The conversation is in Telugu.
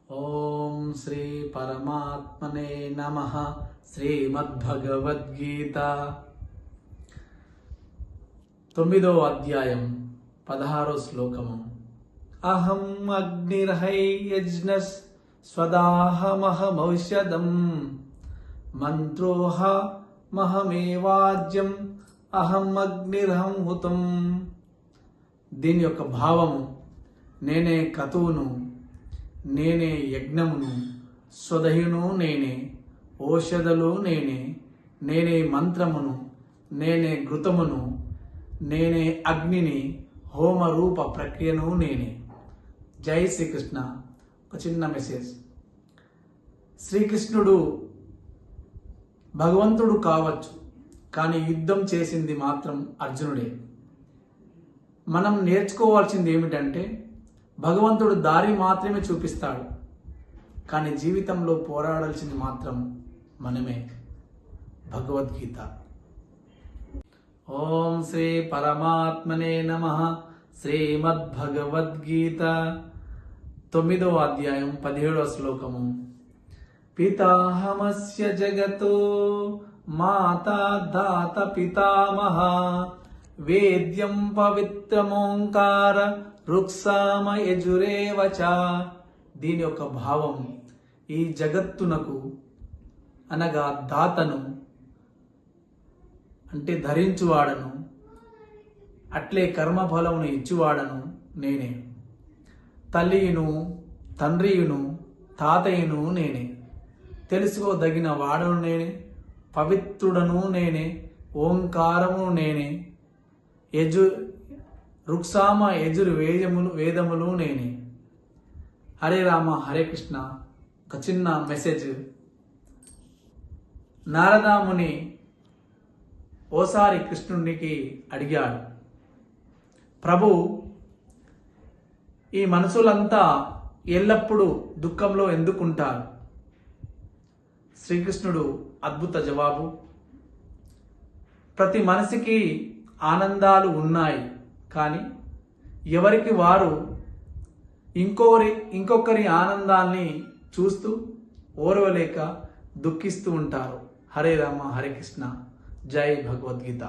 ఓం శ్రీ పరమాత్మనే నమః. శ్రీమద్భగవద్గీత 9వ అధ్యాయం 16వ శ్లోకము. అహం అగ్నిర్హయజ్ఞస్ స్వదాహమహమౌషధం మంత్రోహమహమేవాజ్యం అహం అగ్నిర్హం హుతం. దీని యొక్క భావము, నేనే క్రతువును, నేనే యజ్ఞమును, స్వదహిను నేనే, ఔషధలు నేనే, నేనే మంత్రమును, నేనే ఘృతమును, నేనే అగ్నిని, హోమ రూప ప్రక్రియను నేనే. జై శ్రీకృష్ణ. ఒక చిన్న మెసేజ్. శ్రీకృష్ణుడు భగవంతుడు కావచ్చు, కానీ యుద్ధం చేసింది మాత్రం అర్జునుడే. మనం నేర్చుకోవాల్సింది ఏమిటంటే, భగవంతుడు దారి మాత్రమే చూపిస్తాడు, కానీ జీవితంలో పోరాడాల్సింది మాత్రం మనమే. భగవద్గీత. ఓం శ్రీ పరమాత్మనే నమః. శ్రీమద్భగవద్గీత 9వ అధ్యాయం 17వ శ్లోకము. పితాహమస్య జగతో మాతా దాత పితామహ వేద్యం పవిత్రమోంకార రుక్సామ యజురేవచ. దీని యొక్క భావం, ఈ జగత్తునకు అనగా దాతను అంటే ధరించువాడను, అట్లే కర్మఫలమును ఇచ్చువాడను నేనే. తల్లియును, తండ్రియును, తాతయ్యను నేనే. తెలుసుకోదగిన వాడను నేనే, పవిత్రుడను నేనే, ఓంకారము నేనే, రుక్సామ యజురు వేదములు నేనే. హరే రామ హరే కృష్ణ. ఒక చిన్న మెసేజ్. నారదాముని ఓసారి కృష్ణునికి అడిగాడు, ప్రభు, ఈ మనుషులంతా ఎల్లప్పుడూ దుఃఖంలో ఎందుకుంటారు? శ్రీకృష్ణుడు అద్భుత జవాబు, ప్రతి మనిషికి ఆనందాలు ఉన్నాయి, కానీ ఎవరికి వారు ఇంకొకరి ఆనందాన్ని చూస్తూ ఓర్వలేక దుఃఖిస్తూ ఉంటారు. హరే రామ హరే కృష్ణ. జై భగవద్గీత.